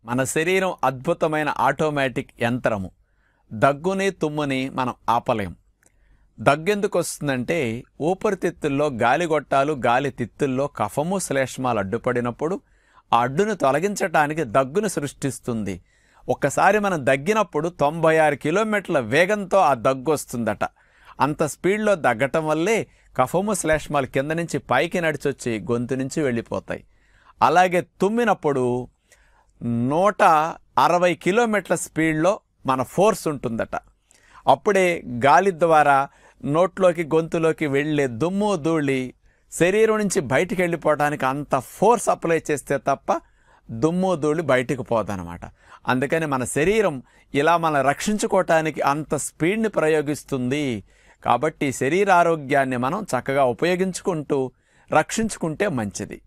మన శరీరం అద్భుతమైన ఆటోమేటిక్ యంత్రము. దగ్గుని తుమ్ముని మనం ఆపలేం. దగ్గెందుకు వస్తుందంటే ఊపిరితిత్తుల్లో గాలిగొట్టాలు గాలి తిత్తుల్లో కఫము శ్లేష్మాలు అడ్డుపడినప్పుడు ఆ అడ్డును తొలగించటానికి దగ్గును సృష్టిస్తుంది. ఒక్కసారి మనం దగ్గినప్పుడు 96 కిలోమీటర్ల వేగంతో ఆ దగ్గు వస్తుందట. అంత స్పీడ్లో దగ్గటం వల్లే కఫము శ్లేష్మాలు కింద నుంచి పైకి నడిచొచ్చి గొంతు నుంచి వెళ్ళిపోతాయి. అలాగే తుమ్మినప్పుడు 160 కిలోమీటర్ల స్పీడ్లో మన ఫోర్స్ ఉంటుందట. అప్పుడే గాలి ద్వారా నోట్లోకి గొంతులోకి వెళ్ళే దుమ్ము ధూళి శరీరం నుంచి బయటికి వెళ్ళిపోవడానికి అంత ఫోర్స్ అప్లై చేస్తే తప్ప దుమ్ము ధూళి బయటికి పోదనమాట. అందుకని మన శరీరం ఇలా మనం రక్షించుకోవటానికి అంత స్పీడ్ని ప్రయోగిస్తుంది. కాబట్టి శరీర ఆరోగ్యాన్ని మనం చక్కగా ఉపయోగించుకుంటూ రక్షించుకుంటే మంచిది.